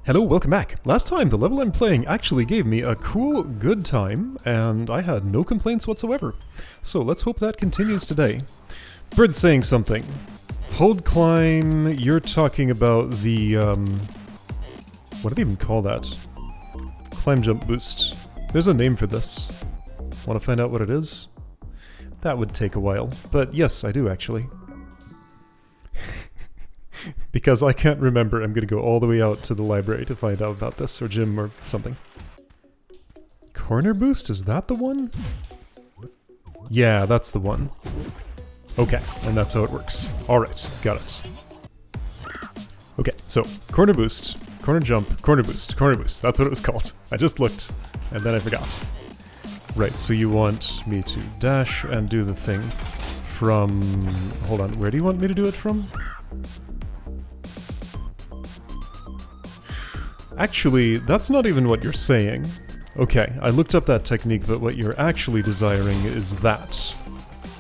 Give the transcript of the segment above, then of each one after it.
Hello, welcome back. Last time, the level I'm playing actually gave me a cool, good time, and I had no complaints whatsoever. So let's hope that continues today. Bird's saying something. Hold climb, you're talking about the, what do they even call that? Climb jump boost. There's a name for this. Want to find out what it is? That would take a while, but yes, I do actually. Because I can't remember, I'm gonna go all the way out to the library to find out about this, or gym, or something. Corner boost? Is that the one? Yeah, that's the one. Okay, and that's how it works. Alright, got it. Okay, so, corner boost, corner jump, corner boost, that's what it was called. I just looked, and then I forgot. Right, so you want me to dash and do the thing from... Hold on, where do you want me to do it from? Actually, that's not even what you're saying. Okay, I looked up that technique, but what you're actually desiring is that.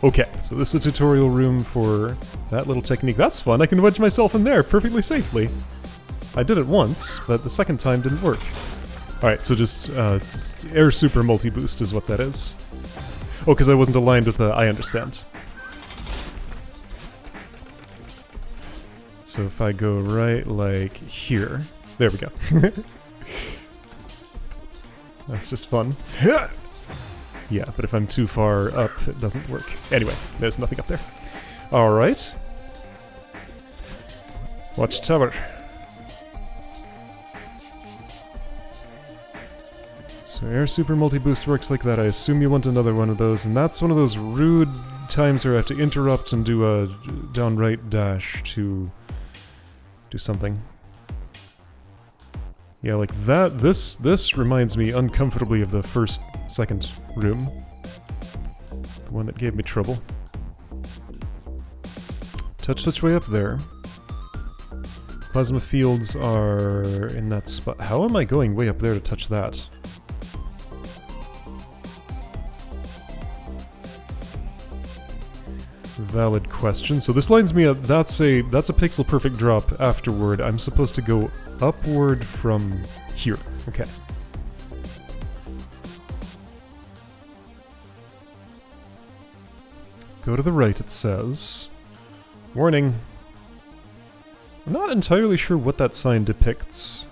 Okay, so this is a tutorial room for that little technique. That's fun, I can wedge myself in there perfectly safely. I did it once, but the second time didn't work. Alright, so just air super multi-boost is what that is. Oh, because I wasn't aligned with the... I understand. So if I go right, like, here... There we go. That's just fun. Yeah, but if I'm too far up, it doesn't work. Anyway, there's nothing up there. Alright. Watch tower. So air super multi-boost works like that. I assume you want another one of those, and that's one of those rude times where I have to interrupt and do a downright dash to do something. Yeah, like that, this reminds me uncomfortably of the second room. The one that gave me trouble. Touch which way up there. Plasma fields are in that spot. How am I going way up there to touch that? Valid question. So this lines me up. That's a pixel perfect drop afterward. I'm supposed to go upward from here. Okay. Go to the right, it says. Warning. I'm not entirely sure what that sign depicts.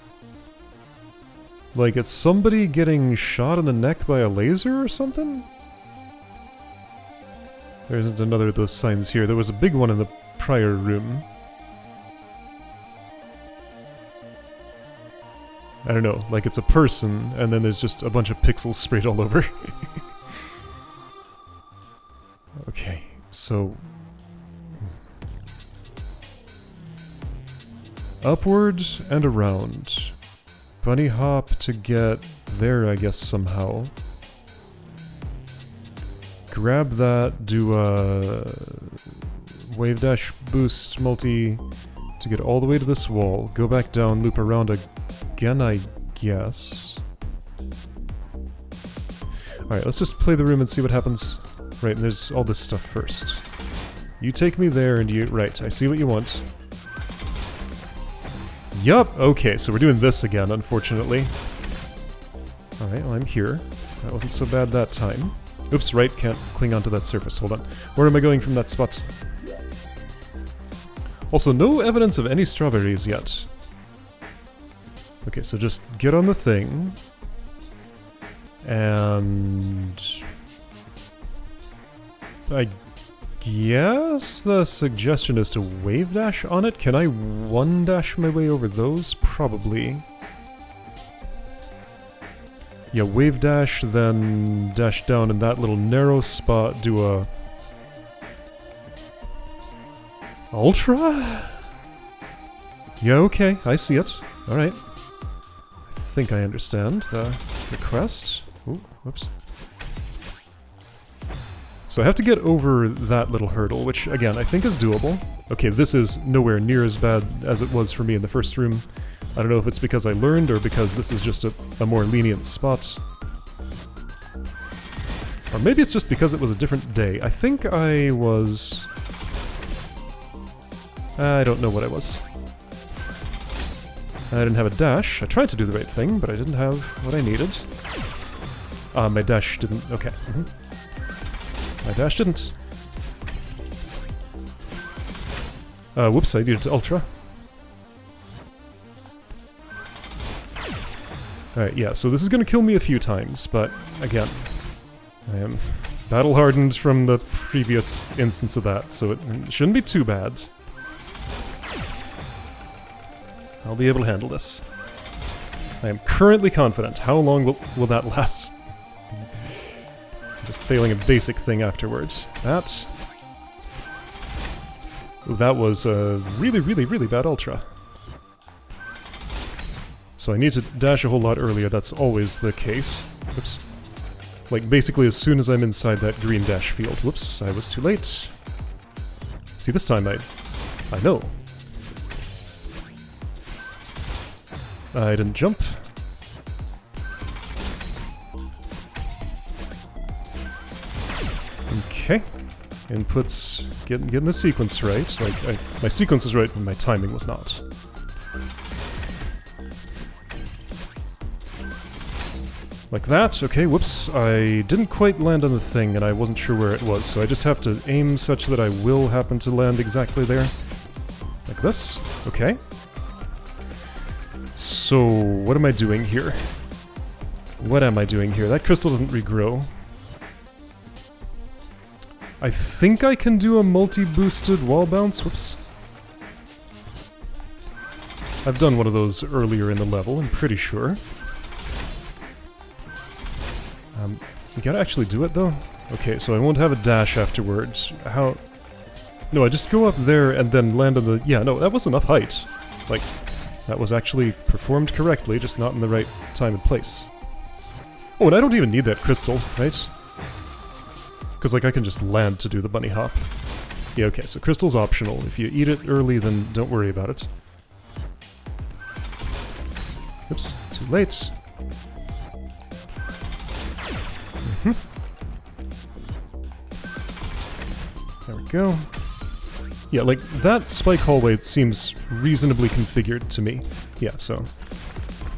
Like, it's somebody getting shot in the neck by a laser or something? There isn't another of those signs here. There was a big one in the prior room. I don't know, like it's a person, and then there's just a bunch of pixels sprayed all over. Okay, so... upward and around. Bunny hop to get there, I guess, somehow. Grab that, do a wave dash boost multi to get all the way to this wall, go back down, loop around again, I guess. Alright, let's just play the room and see what happens. Right, and there's all this stuff first. You take me there and you... Right, I see what you want. Yup, okay, so we're doing this again, unfortunately. Alright, well I'm here. That wasn't so bad that time. Oops, right, can't cling onto that surface, hold on. Where am I going from that spot? Also, no evidence of any strawberries yet. Okay, so just get on the thing. And... I guess the suggestion is to wave dash on it? Can I one dash my way over those? Probably. Yeah, wave dash, then dash down in that little narrow spot, do a... Ultra? Yeah, okay, I see it. Alright. I think I understand the request. Ooh, whoops. So I have to get over that little hurdle, which, again, I think is doable. Okay, this is nowhere near as bad as it was for me in the first room. I don't know if it's because I learned or because this is just a more lenient spot. Or maybe it's just because it was a different day. I think I was... I don't know what I was. I didn't have a dash. I tried to do the right thing, but I didn't have what I needed. My dash didn't... Okay. My dash didn't. Whoops, I needed to ultra. Alright, yeah, so this is gonna kill me a few times, but again, I am battle-hardened from the previous instance of that, so it shouldn't be too bad. I'll be able to handle this. I am currently confident. How long will that last? Just failing a basic thing afterwards. That was a really, really, really bad ultra. So I need to dash a whole lot earlier, that's always the case. Oops. Like, basically as soon as I'm inside that green dash field. Whoops, I was too late. See, this time I know. I didn't jump. Okay. Inputs, getting the sequence right. Like, my sequence was right, but my timing was not. Like that. Okay, whoops. I didn't quite land on the thing, and I wasn't sure where it was, so I just have to aim such that I will happen to land exactly there. Like this. Okay. So, what am I doing here? What am I doing here? That crystal doesn't regrow. I think I can do a multi-boosted wall bounce. Whoops. I've done one of those earlier in the level, I'm pretty sure. You gotta actually do it, though? Okay, so I won't have a dash afterwards. How... No, I just go up there and then land on the... Yeah, no, that was enough height. Like, that was actually performed correctly, just not in the right time and place. Oh, and I don't even need that crystal, right? Because, like, I can just land to do the bunny hop. Yeah, okay, so crystal's optional. If you eat it early, then don't worry about it. Oops, too late. There we go. Yeah, like, that spike hallway seems reasonably configured to me. Yeah, so...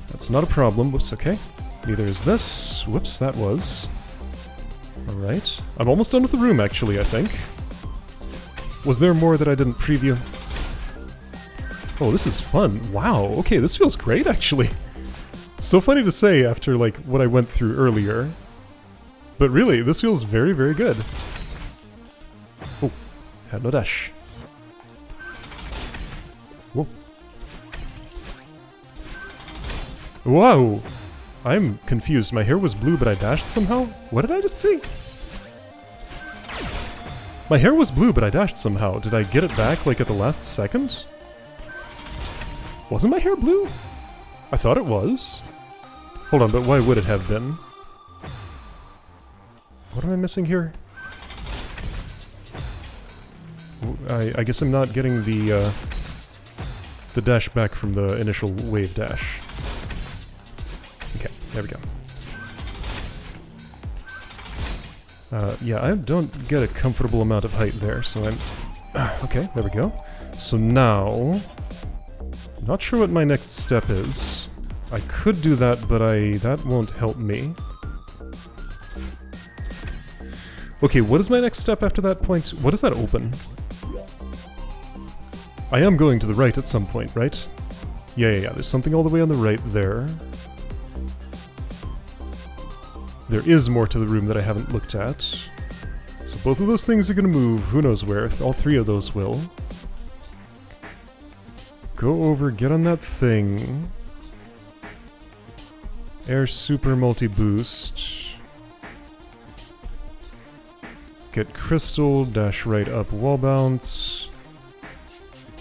That's not a problem. Whoops, okay. Neither is this. Whoops, that was... Alright. I'm almost done with the room, actually, I think. Was there more that I didn't preview? Oh, this is fun. Wow, okay, this feels great, actually. So funny to say after, like, what I went through earlier. But really, this feels very, very good. Oh, had no dash. Whoa. Whoa! I'm confused. My hair was blue, but I dashed somehow? What did I just see? My hair was blue, but I dashed somehow. Did I get it back, like, at the last second? Wasn't my hair blue? I thought it was. Hold on, but why would it have been? What am I missing here? I guess I'm not getting the dash back from the initial wave dash. Okay, there we go. Yeah, I don't get a comfortable amount of height there, so I'm... Okay, there we go. So now... Not sure what my next step is. I could do that, but that won't help me. Okay, what is my next step after that point? What does that open? I am going to the right at some point, right? Yeah, there's something all the way on the right there. There is more to the room that I haven't looked at. So both of those things are gonna move, who knows where. All three of those will. Go over, get on that thing. Air super multi-boost. Get crystal, dash right up, wall bounce.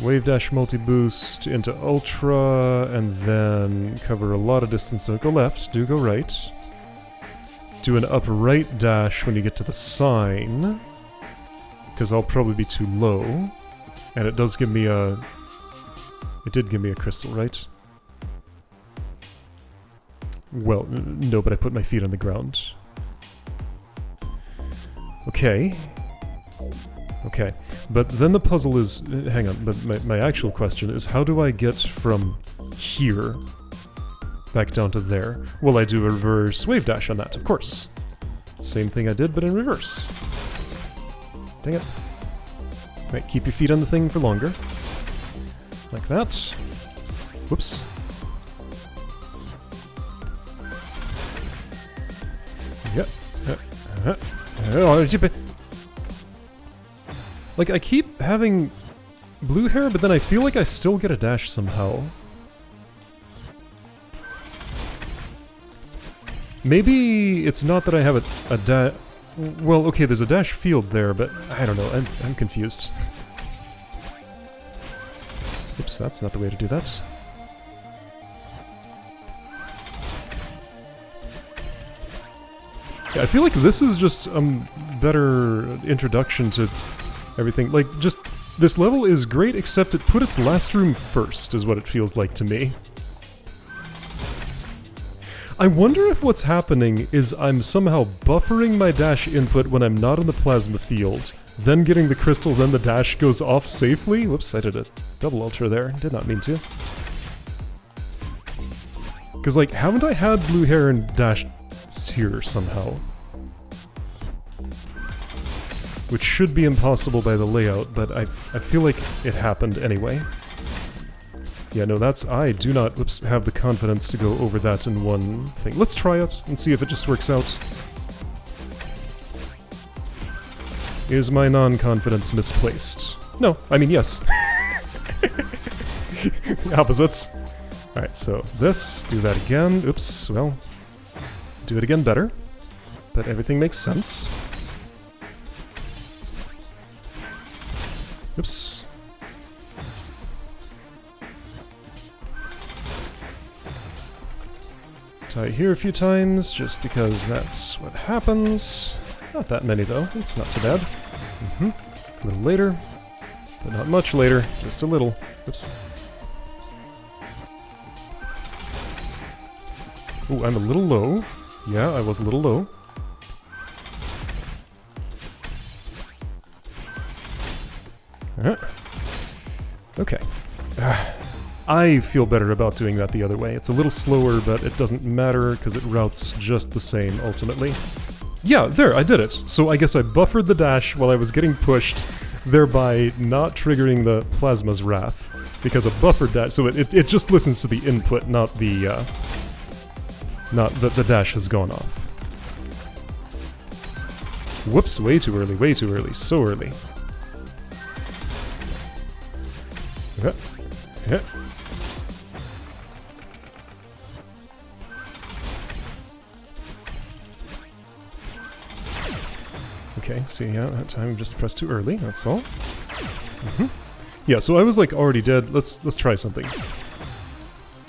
Wave dash multi-boost into ultra, and then cover a lot of distance. Don't go left, do go right. Do an up right dash when you get to the sign. Because I'll probably be too low. And it does give me a... It did give me a crystal, right? Well, no, but I put my feet on the ground. Okay. Okay. But then the puzzle is... Hang on, but my actual question is how do I get from here back down to there. Will I do a reverse wave dash on that? Of course. Same thing I did, but in reverse. Dang it. Right, keep your feet on the thing for longer. Like that. Whoops. Yep. Like, I keep having blue hair, but then I feel like I still get a dash somehow. Maybe it's not that I have a dash... Well, okay, there's a dash field there, but I don't know, I'm confused. Oops, that's not the way to do that. Yeah, I feel like this is just a better introduction to everything. Like, just, this level is great, except it put its last room first, is what it feels like to me. I wonder if what's happening is I'm somehow buffering my dash input when I'm not in the plasma field, then getting the crystal, then the dash goes off safely. Whoops, I did a double ultra there. Did not mean to. Because, like, haven't I had blue hair and dash here somehow? Which should be impossible by the layout, but I feel like it happened anyway. Yeah, no, that's... I do not, whoops, have the confidence to go over that in one thing. Let's try it and see if it just works out. Is my non-confidence misplaced? No, I mean, yes. Opposites. Alright, so this, do that again. Oops, well, do it again better. But everything makes sense. Oops. Tie here a few times, just because that's what happens. Not that many, though. It's not too bad. A little later, but not much later. Just a little. Oops. Ooh, I'm a little low. Yeah, I was a little low. Okay. I feel better about doing that the other way. It's a little slower, but it doesn't matter because it routes just the same ultimately. Yeah, there, I did it. So I guess I buffered the dash while I was getting pushed, thereby not triggering the plasma's wrath. Because a buffered dash, so it just listens to the input, not the dash has gone off. Whoops, way too early, so early. Okay, see, yeah, that time just pressed too early, that's all. Yeah, so I was like already dead. Let's try something.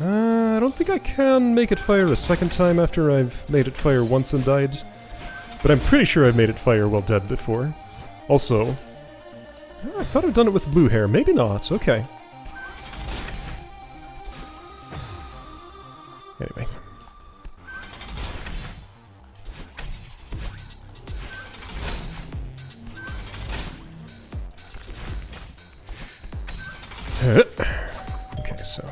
I don't think I can make it fire a second time after I've made it fire once and died. But I'm pretty sure I've made it fire while dead before. Also, I thought I'd done it with blue hair. Maybe not. Okay. Anyway. Okay, so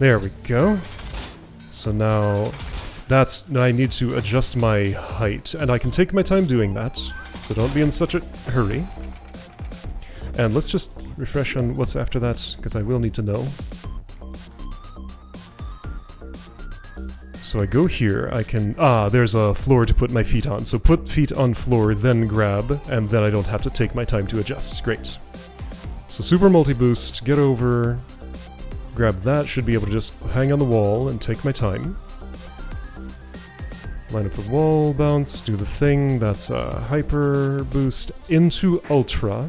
there we go. So now I need to adjust my height, and I can take my time doing that, so don't be in such a hurry. And let's just refresh on what's after that, because I will need to know. So I go here, I can... there's a floor to put my feet on. So put feet on floor, then grab, and then I don't have to take my time to adjust. Great. So super multi-boost, get over, grab that, should be able to just hang on the wall and take my time. Line up the wall, bounce, do the thing, that's a hyper boost into ultra.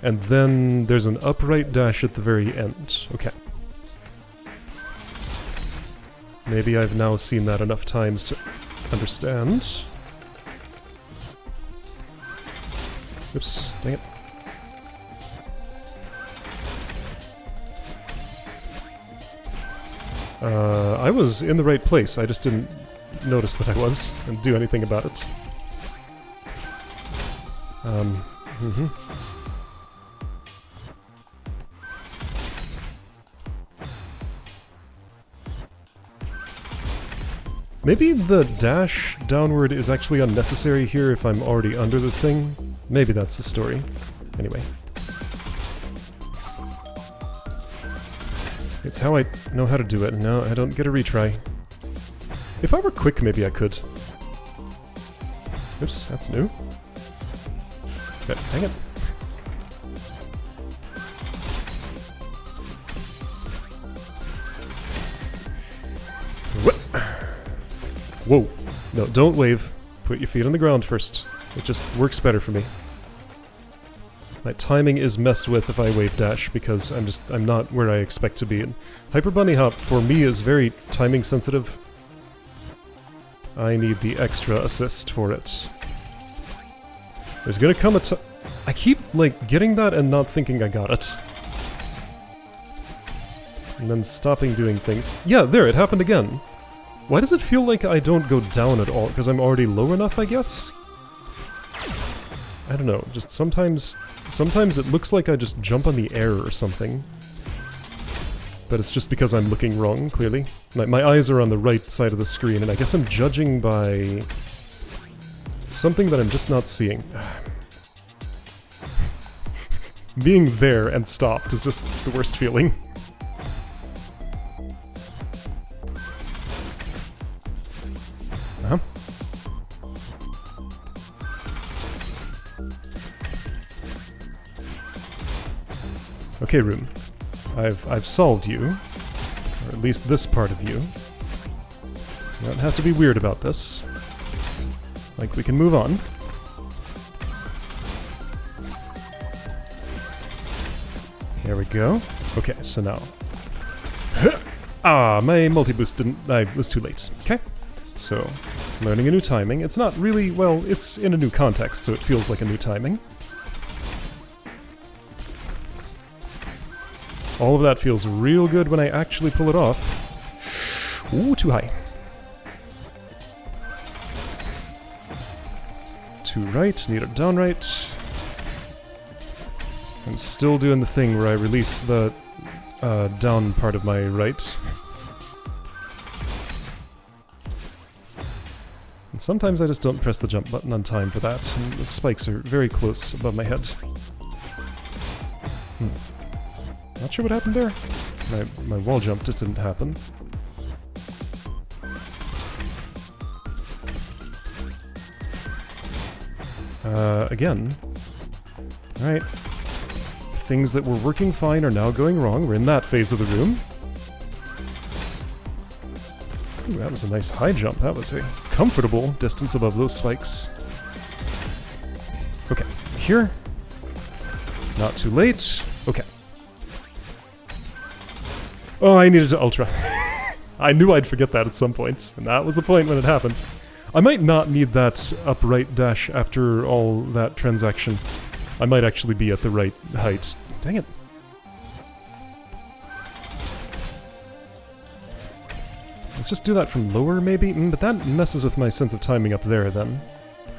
And then there's an upright dash at the very end. Okay. Maybe I've now seen that enough times to understand. Oops, dang it. I was in the right place, I just didn't notice that I was, and do anything about it. Maybe the dash downward is actually unnecessary here if I'm already under the thing. Maybe that's the story. Anyway. It's how I know how to do it. No, I don't get a retry. If I were quick, maybe I could. Oops, that's new. Dang it. Whoa. No, don't wave. Put your feet on the ground first. It just works better for me. My timing is messed with if I wave dash because I'm not where I expect to be. And Hyper Bunny Hop for me is very timing sensitive. I need the extra assist for it. There's gonna come a time. I keep, like, getting that and not thinking I got it. And then stopping doing things. Yeah, there, it happened again. Why does it feel like I don't go down at all? Because I'm already low enough, I guess? I don't know, just sometimes it looks like I just jump on the air or something. But it's just because I'm looking wrong, clearly. My eyes are on the right side of the screen, and I guess I'm judging by something that I'm just not seeing. Being there and stopped is just the worst feeling. Uh-huh. Okay, room. I've solved you. Or at least this part of you. You don't have to be weird about this. Like, we can move on. There we go. Okay, so now... Ah, my multi-boost didn't... I was too late. Okay. So, learning a new timing. It's not really... well, it's in a new context, so it feels like a new timing. All of that feels real good when I actually pull it off. Ooh, too high. To right, need it down right. I'm still doing the thing where I release the down part of my right. And sometimes I just don't press the jump button on time for that, and the spikes are very close above my head. Not sure what happened there. My wall jump just didn't happen. Again. Alright. Things that were working fine are now going wrong. We're in that phase of the room. Ooh, that was a nice high jump. That was a comfortable distance above those spikes. Okay, here. Not too late. Okay. Oh, I needed to ultra. I knew I'd forget that at some point, and that was the point when it happened. I might not need that upright dash after all that transaction. I might actually be at the right height. Dang it. Let's just do that from lower, maybe? But that messes with my sense of timing up there, then.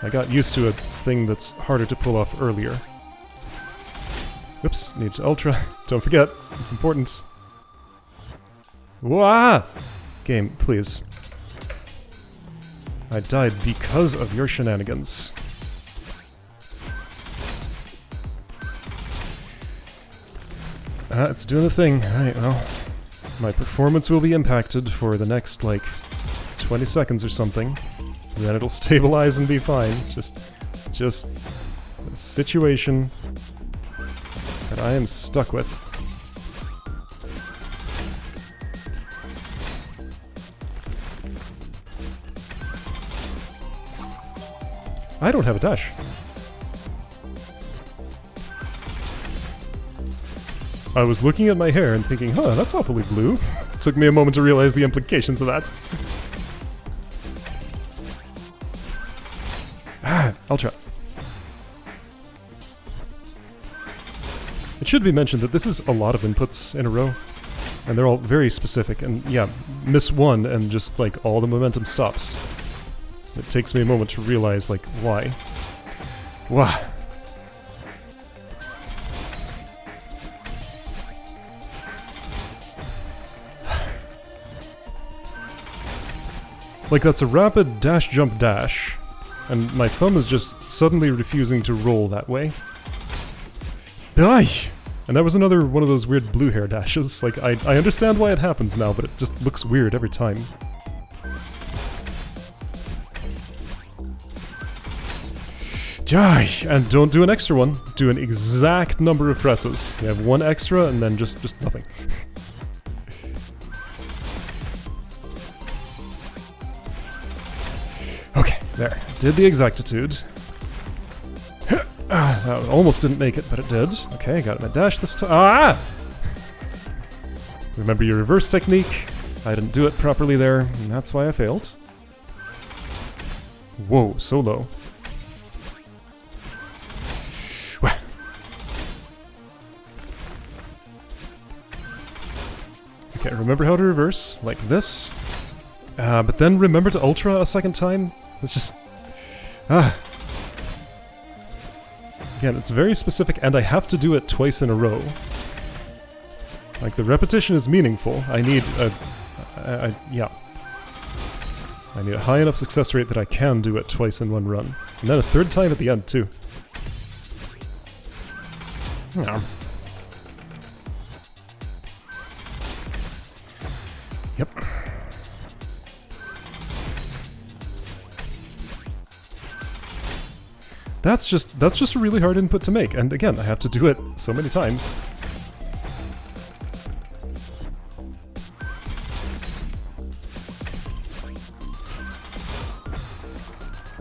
I got used to a thing that's harder to pull off earlier. Oops, need to ultra. Don't forget, it's important. Wah! Game, please. I died because of your shenanigans. It's doing the thing. Alright, well, my performance will be impacted for the next, like, 20 seconds or something. And then it'll stabilize and be fine. Just a situation that I am stuck with. I don't have a dash. I was looking at my hair and thinking, huh, that's awfully blue. It took me a moment to realize the implications of that. Ultra. It should be mentioned that this is a lot of inputs in a row, and they're all very specific, and yeah, miss one and just, like, all the momentum stops. It takes me a moment to realize, like, why. Wah. Like, that's a rapid dash, jump, dash. And my thumb is just suddenly refusing to roll that way. Aye! And that was another one of those weird blue hair dashes. Like, I understand why it happens now, but it just looks weird every time. Jai! And don't do an extra one. Do an exact number of presses. You have one extra and then just nothing. Okay, there. Did the exactitude. That almost didn't make it, but it did. Okay, got it in a dash this time. Ah! Remember your reverse technique. I didn't do it properly there, and that's why I failed. Whoa, so low. Okay, remember how to reverse, like this. But then remember to ultra a second time. It's just... Again, it's very specific, and I have to do it twice in a row. Like, the repetition is meaningful. I need a... yeah. I need a high enough success rate that I can do it twice in one run. And then a third time at the end, too. Yep. That's just a really hard input to make, and again, I have to do it so many times.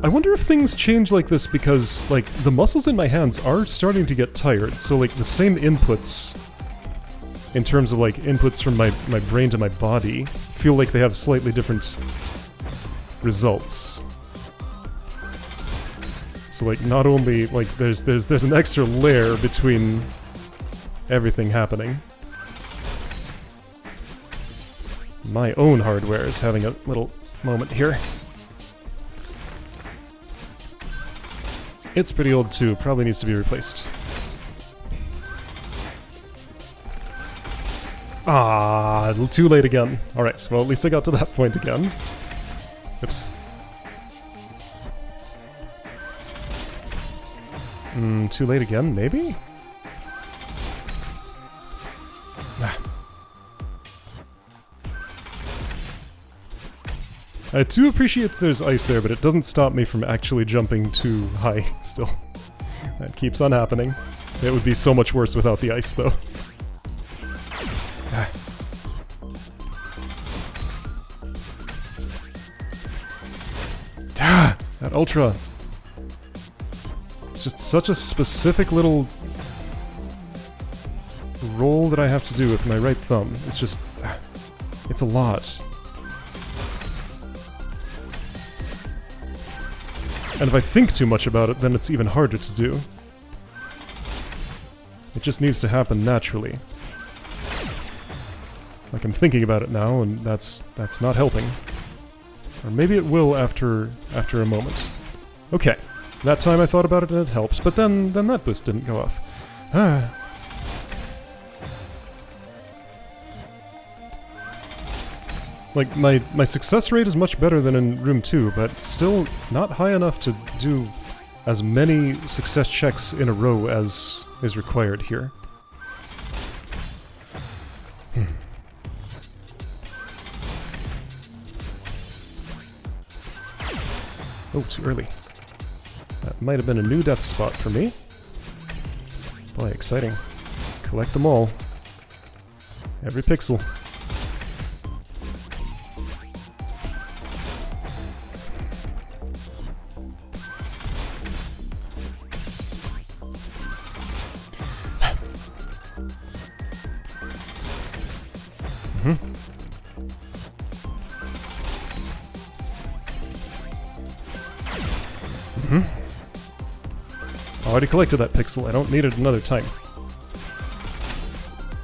I wonder if things change like this because, like, the muscles in my hands are starting to get tired, so, like, the same inputs, in terms of, like, inputs from my brain to my body, feel like they have slightly different results. So, like, not only, like, there's an extra layer between everything happening. My own hardware is having a little moment here. It's pretty old too, probably needs to be replaced. Ah, too late again. Alright, well at least I got to that point again. Oops. Too late again, maybe? I do appreciate that there's ice there, but it doesn't stop me from actually jumping too high still. That keeps on happening. It would be so much worse without the ice, though. That ultra. It's just such a specific little roll that I have to do with my right thumb. It's just... it's a lot. And if I think too much about it, then it's even harder to do. It just needs to happen naturally. Like, I'm thinking about it now, and that's not helping. Or maybe it will after a moment. Okay. That time I thought about it and it helps, but then that boost didn't go off. Ah. Like, my success rate is much better than in room 2, but still not high enough to do as many success checks in a row as is required here. Oh, too early. That might have been a new death spot for me. Boy, exciting. Collect them all. Every pixel. Already collected that pixel, I don't need it another time.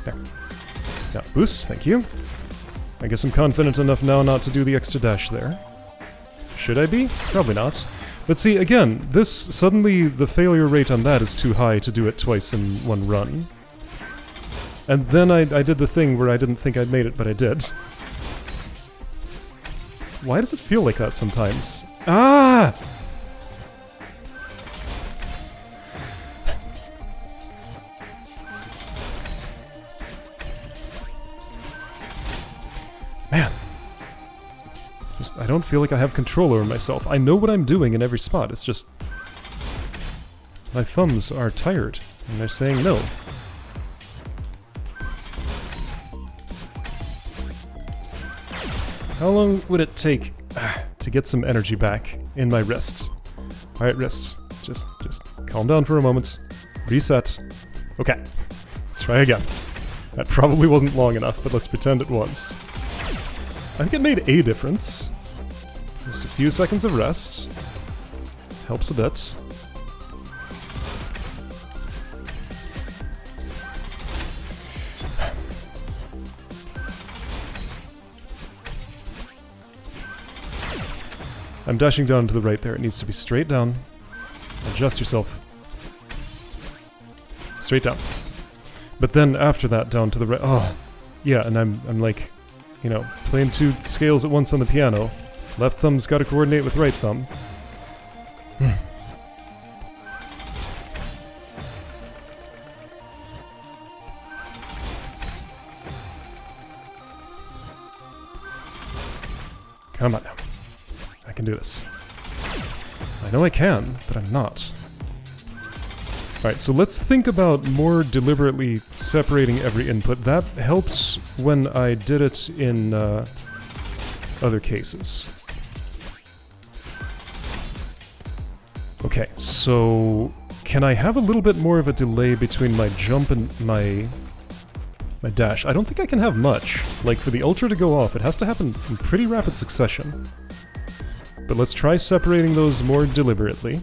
There. Got boost, thank you. I guess I'm confident enough now not to do the extra dash there. Should I be? Probably not. But see, again, this, suddenly the failure rate on that is too high to do it twice in one run. And then I did the thing where I didn't think I'd made it, but I did. Why does it feel like that sometimes? Ah! Man. Just, I don't feel like I have control over myself. I know what I'm doing in every spot, it's just... my thumbs are tired, and they're saying no. How long would it take to get some energy back in my wrists? Alright, wrists. Just calm down for a moment. Reset. Okay. Let's try again. That probably wasn't long enough, but let's pretend it was. I think it made a difference. Just a few seconds of rest. Helps a bit. I'm dashing down to the right there. It needs to be straight down. Adjust yourself. Straight down. But then after that, down to the right. Oh, yeah, and I'm like, you know, playing two scales at once on the piano. Left thumb's got to coordinate with right thumb. Come on now. I can do this. I know I can, but I'm not. Alright, so let's think about more deliberately separating every input. That helped when I did it in other cases. Okay, so can I have a little bit more of a delay between my jump and my dash? I don't think I can have much. Like, for the ultra to go off, it has to happen in pretty rapid succession. But let's try separating those more deliberately.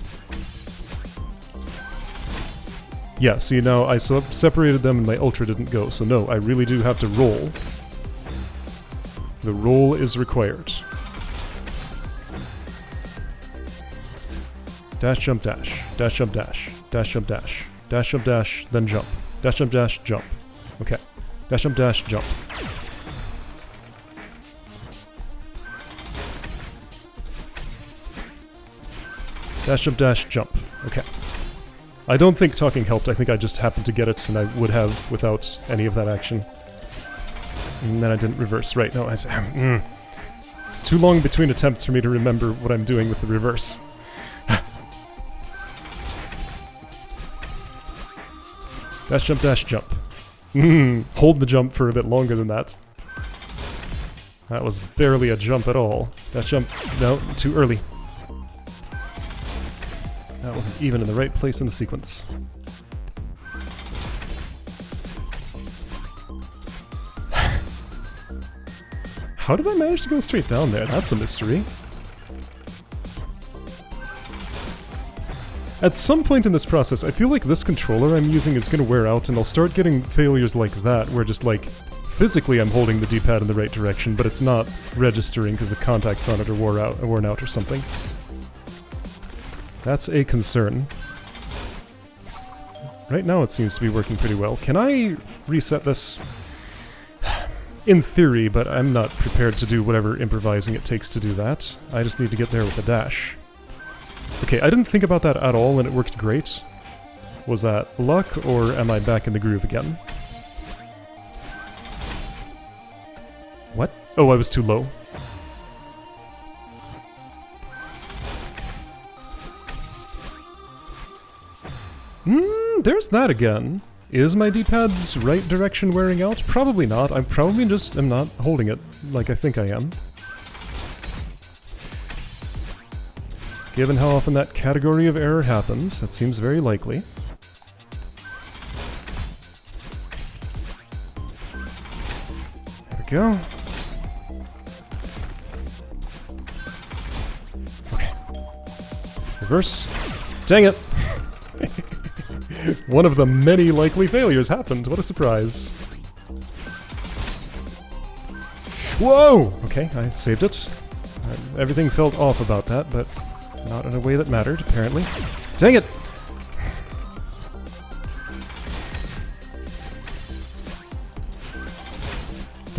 Yeah, see now I separated them and my ultra didn't go, so no, I really do have to roll. The roll is required. Dash, jump, dash. Dash, jump, dash. Dash, jump, dash. Dash, jump, dash, then jump. Dash, jump, dash, jump. Okay. Dash, jump, dash, jump. Dash, jump, dash, jump. Okay. I don't think talking helped, I think I just happened to get it, and I would have without any of that action. And then I didn't reverse. Right, no, it's too long between attempts for me to remember what I'm doing with the reverse. Dash, jump, dash, jump. Hold the jump for a bit longer than that. That was barely a jump at all. Dash, jump, no, too early. That wasn't even in the right place in the sequence. How did I manage to go straight down there? That's a mystery. At some point in this process, I feel like this controller I'm using is going to wear out, and I'll start getting failures like that, where just like, physically I'm holding the D-pad in the right direction, but it's not registering because the contacts on it are worn out or something. That's a concern. Right now it seems to be working pretty well. Can I reset this? In theory, but I'm not prepared to do whatever improvising it takes to do that. I just need to get there with a dash. Okay, I didn't think about that at all and it worked great. Was that luck, or am I back in the groove again? What? Oh, I was too low. There's that again. Is my D-pad's right direction wearing out? Probably not. I probably just am not holding it like I think I am. Given how often that category of error happens, that seems very likely. There we go. Okay. Reverse. Dang it! One of the many likely failures happened. What a surprise. Whoa! Okay, I saved it. Everything felt off about that, but not in a way that mattered, apparently. Dang it!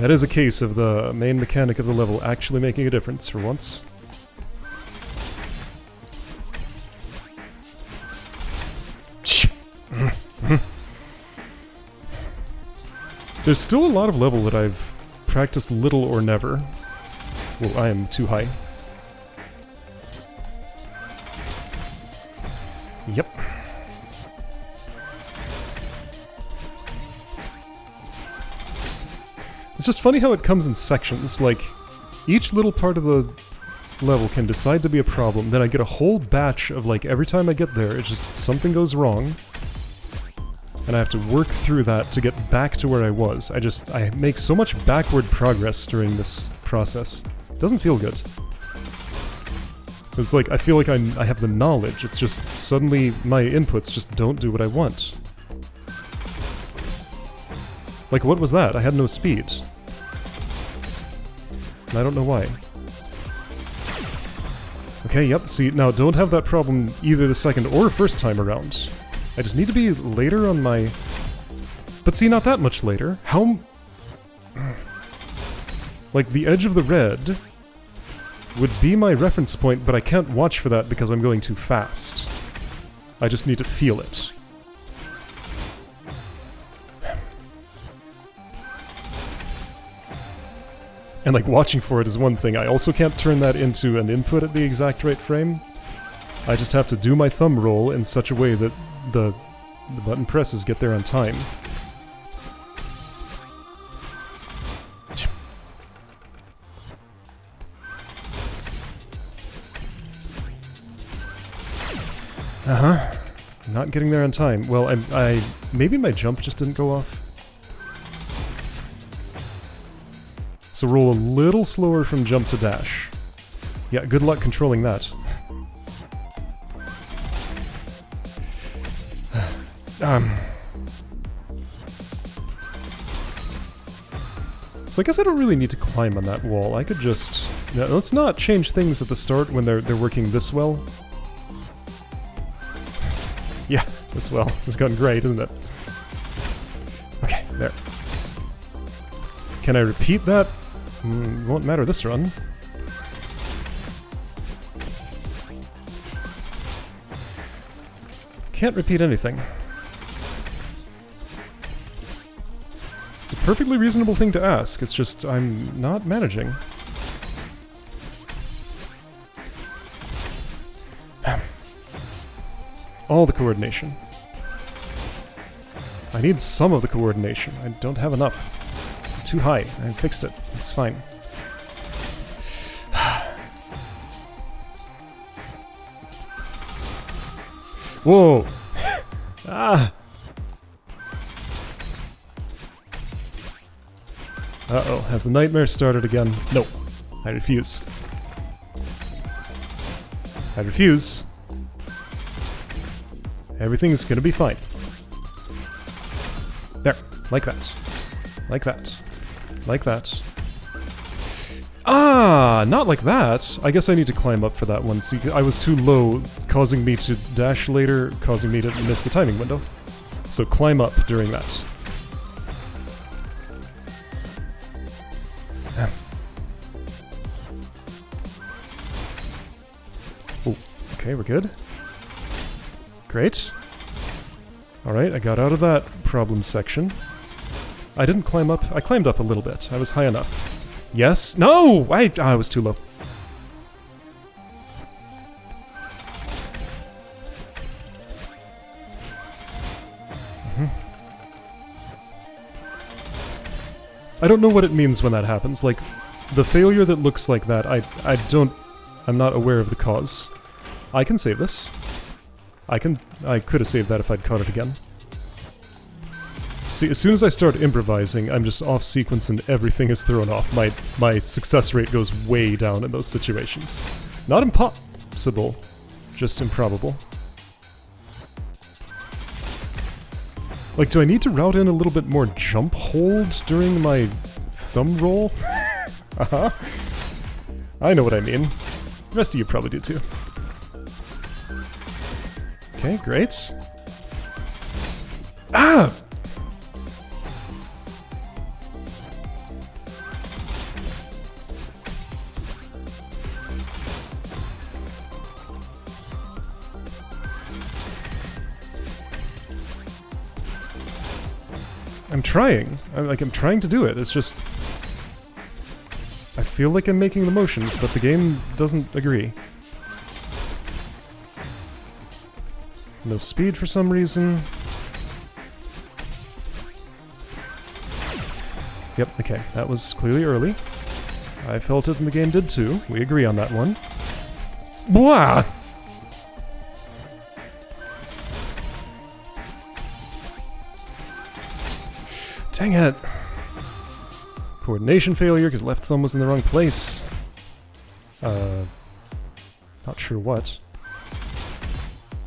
That is a case of the main mechanic of the level actually making a difference for once. There's still a lot of level that I've practiced little or never. Well, I am too high. Yep. It's just funny how it comes in sections, like, each little part of the level can decide to be a problem, then I get a whole batch of, like, every time I get there, it's just something goes wrong, and I have to work through that to get back to where I was. I make so much backward progress during this process. It doesn't feel good. It's like, I feel like I have the knowledge, it's just, suddenly my inputs just don't do what I want. Like, what was that? I had no speed. And I don't know why. Okay, yep, see, now don't have that problem either the second or first time around. I just need to be later on my... But see, not that much later. How... Like, the edge of the red would be my reference point, but I can't watch for that because I'm going too fast. I just need to feel it. And like, watching for it is one thing. I also can't turn that into an input at the exact right frame. I just have to do my thumb roll in such a way that the button presses get there on time. Uh-huh. Not getting there on time. Well, maybe my jump just didn't go off. So roll a little slower from jump to dash. Yeah, good luck controlling that. So I guess I don't really need to climb on that wall. I could just... No, let's not change things at the start when they're working this well. Yeah, this well. It's gotten great, isn't it? Okay, there. Can I repeat that? Won't matter this run. Can't repeat anything. It's a perfectly reasonable thing to ask, it's just I'm not managing. All the coordination. I need some of the coordination. I don't have enough. Too high. I fixed it. It's fine. Whoa! Ah! Uh-oh, has the nightmare started again? No. I refuse. I refuse. Everything's gonna be fine. There. Like that. Like that. Like that. Ah, not like that. I guess I need to climb up for that one. See, I was too low, causing me to dash later, causing me to miss the timing window. So climb up during that. Oh, okay, we're good. Great. Alright, I got out of that problem section. I didn't climb up. I climbed up a little bit. I was high enough. Yes? No! I was too low. I don't know what it means when that happens. Like, the failure that looks like that, I'm not aware of the cause. I can save this. I could have saved that if I'd caught it again. See, as soon as I start improvising, I'm just off sequence and everything is thrown off. My success rate goes way down in those situations. Not impossible, just improbable. Like, do I need to route in a little bit more jump hold during my thumb roll? Uh-huh. I know what I mean. The rest of you probably do too. Okay, great. Ah! I'm trying. I'm trying to do it. It's just... I feel like I'm making the motions, but the game doesn't agree. No speed for some reason. Yep, okay. That was clearly early. I felt it and the game did too. We agree on that one. Blah! Dang it! Coordination failure because left thumb was in the wrong place. Not sure what.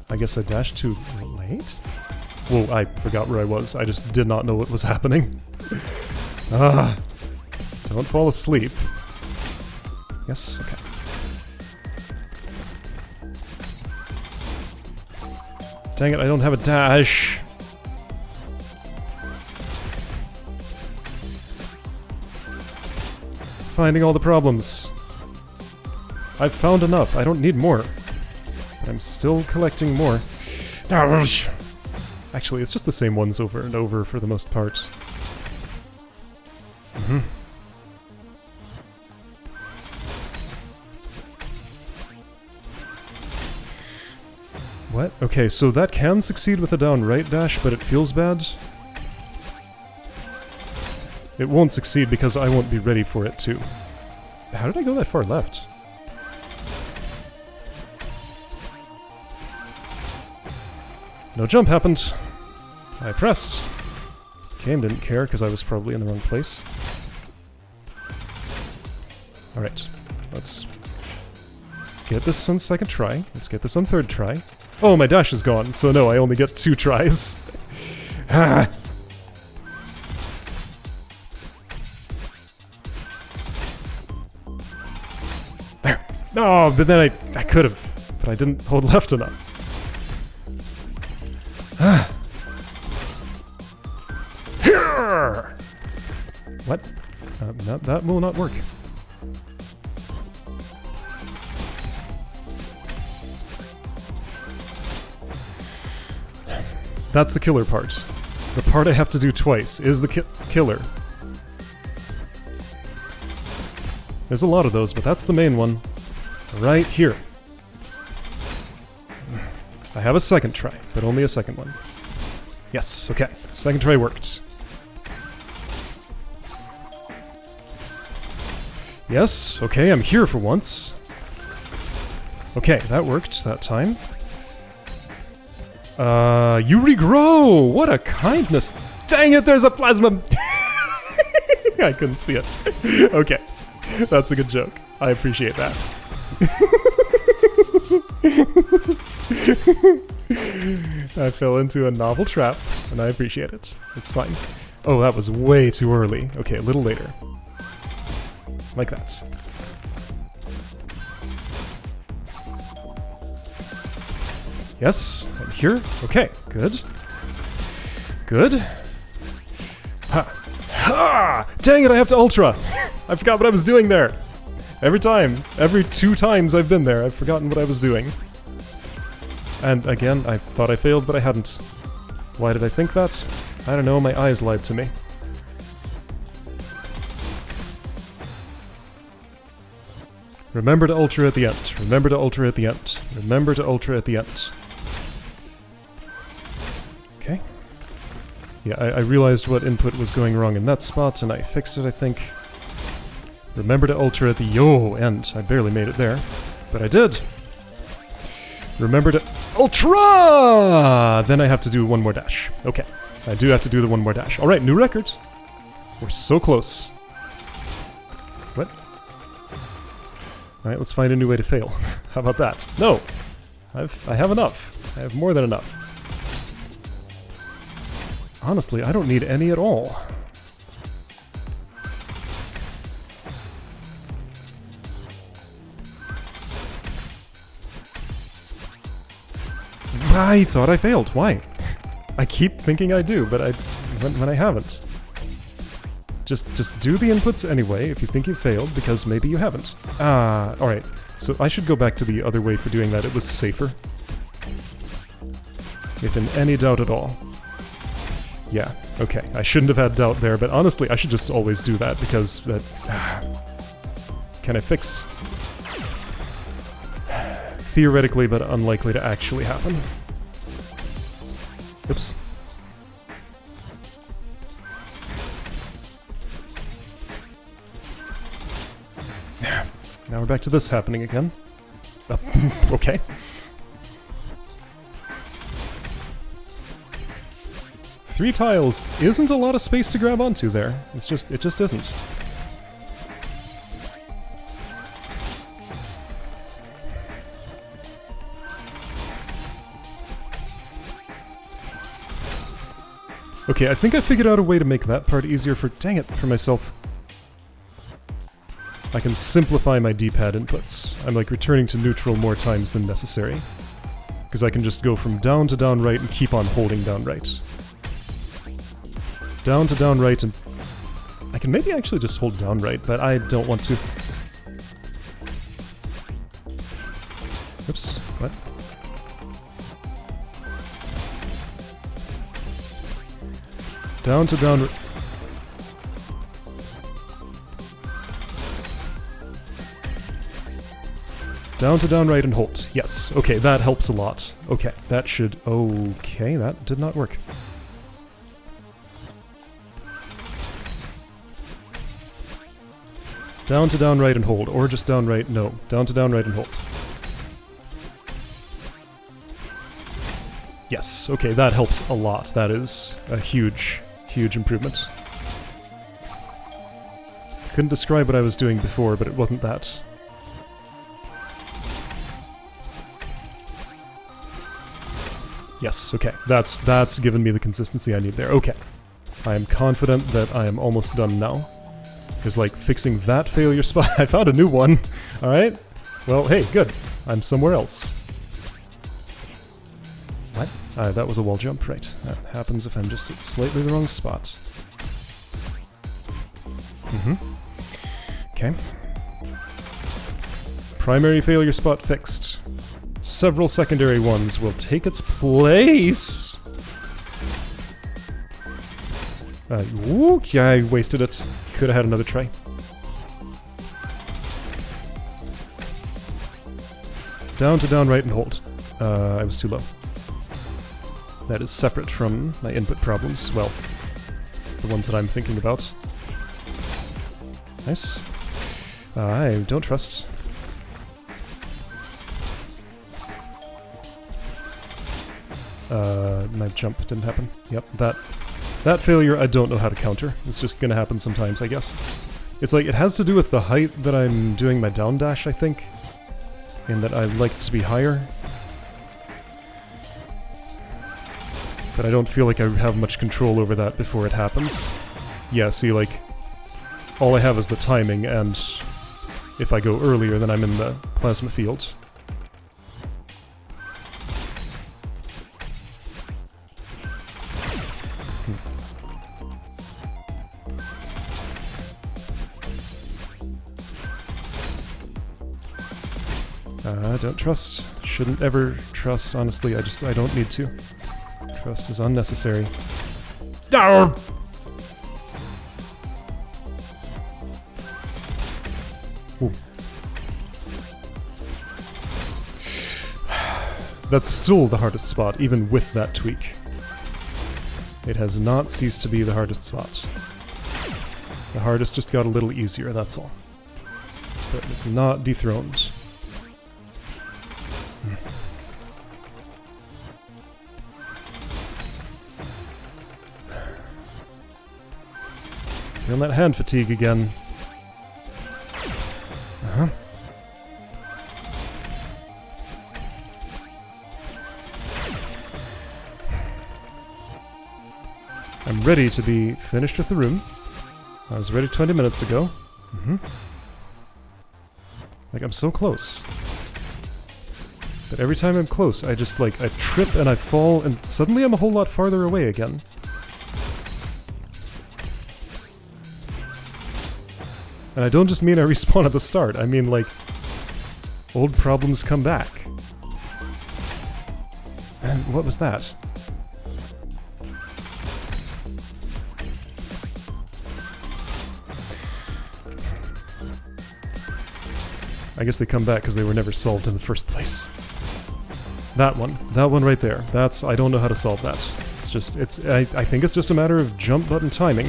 I guess I dashed too late? Whoa, I forgot where I was. I just did not know what was happening. Ah! Don't fall asleep. Yes? Okay. Dang it, I don't have a dash! Finding all the problems. I've found enough. I don't need more. But I'm still collecting more. Actually, it's just the same ones over and over for the most part. What? Okay, so that can succeed with a down right dash, but it feels bad. It won't succeed because I won't be ready for it too. How did I go that far left? No jump happened. I pressed. Game didn't care because I was probably in the wrong place. Alright, let's get this on second try. Let's get this on third try. Oh, my dash is gone, so no, I only get 2 tries. Ah! There! No, but then I could have, but I didn't hold left enough. Ah! Here! What? That will not work. That's the killer part. The part I have to do twice is the killer. There's a lot of those, but that's the main one. Right here. I have a second try, but only a second one. Yes, okay. Second try worked. Yes, okay, I'm here for once. Okay, that worked that time. You regrow! What a kindness! Dang it, there's a plasma! I couldn't see it. Okay, that's a good joke. I appreciate that. I fell into a novel trap, and I appreciate it. It's fine. Oh, that was way too early. Okay, a little later. Like that. Yes, I'm here. Okay, good. Good. Ha! Ha! Dang it, I have to ultra! I forgot what I was doing there! Every time, every 2 times I've been there, I've forgotten what I was doing. And again, I thought I failed, but I hadn't. Why did I think that? I don't know, my eyes lied to me. Remember to ultra at the end. Remember to ultra at the end. Remember to ultra at the end. Okay. Yeah, I realized what input was going wrong in that spot, and I fixed it, I think. Remember to ultra at the end. I barely made it there, but I did. Remember to ultra! Then I have to do one more dash. Okay, I do have to do the one more dash. Alright, new record. We're so close. What? Alright, let's find a new way to fail. How about that? No! I have enough. I have more than enough. Honestly, I don't need any at all. I thought I failed. Why? I keep thinking I do, but when I haven't. Just do the inputs anyway if you think you failed, because maybe you haven't. Ah, alright. So I should go back to the other way for doing that. It was safer. If in any doubt at all. Yeah, okay. I shouldn't have had doubt there, but honestly, I should just always do that, because that... Can I fix? Theoretically, but unlikely to actually happen. Oops. Now we're back to this happening again. Okay. Three tiles isn't a lot of space to grab onto there. It just isn't. Okay, I think I figured out a way to make that part easier for myself. I can simplify my D-pad inputs. I'm like returning to neutral more times than necessary. Because I can just go from down to down right and keep on holding down right. Down to down right, and I can maybe actually just hold down right, but I don't want to. Oops, what? Down to down. Down to down right and hold. Yes, okay, that helps a lot. Okay, that should... Okay, that did not work. Down to down right and hold, or just down right, no. Down to down right and hold. Yes, okay, that helps a lot. That is a huge, huge improvement. Couldn't describe what I was doing before, but it wasn't that. Yes, okay, that's given me the consistency I need there. Okay. I am confident that I am almost done now. Because, like, fixing that failure spot... I found a new one! Alright? Well, hey, good. I'm somewhere else. What? That was a wall jump, right. That happens if I'm just at slightly the wrong spot. Mm-hmm. Okay. Primary failure spot fixed. Several secondary ones will take its place. Yeah, I wasted it. Could have had another try. Down to down right and hold. I was too low. That is separate from my input problems. Well, the ones that I'm thinking about. Nice. I don't trust. My jump didn't happen. Yep, that failure I don't know how to counter. It's just gonna happen sometimes, I guess. It's like, it has to do with the height that I'm doing my down dash, I think. In that I like it to be higher. But I don't feel like I have much control over that before it happens. Yeah, see, like, all I have is the timing, and if I go earlier, then I'm in the plasma field. I don't trust. Shouldn't ever trust, honestly. I don't need to. Trust is unnecessary. Arr! Ooh. That's still the hardest spot, even with that tweak. It has not ceased to be the hardest spot. The hardest just got a little easier, that's all. But it's not dethroned. Feeling that hand fatigue again. Uh-huh. I'm ready to be finished with the room. I was ready 20 minutes ago. Mm-hmm. Like, I'm so close. But every time I'm close, I just, like, I trip and I fall, and suddenly I'm a whole lot farther away again. And I don't just mean I respawn at the start, I mean, like, old problems come back. And what was that? I guess they come back because they were never solved in the first place. That one right there. That's, I don't know how to solve that. It's just, I think it's just a matter of jump button timing.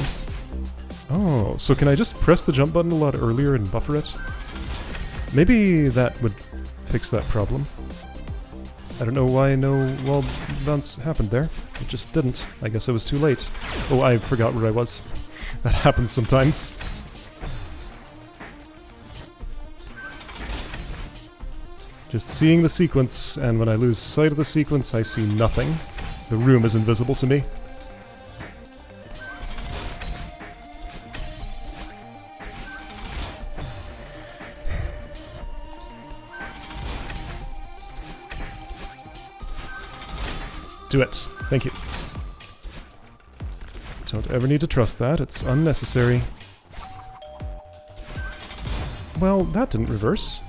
Oh, so can I just press the jump button a lot earlier and buffer it? Maybe that would fix that problem. I don't know why no wall bounce happened there. It just didn't. I guess I was too late. Oh, I forgot where I was. That happens sometimes. Just seeing the sequence, and when I lose sight of the sequence, I see nothing. The room is invisible to me. Do it. Thank you. Don't ever need to trust that. It's unnecessary. Well, that didn't reverse.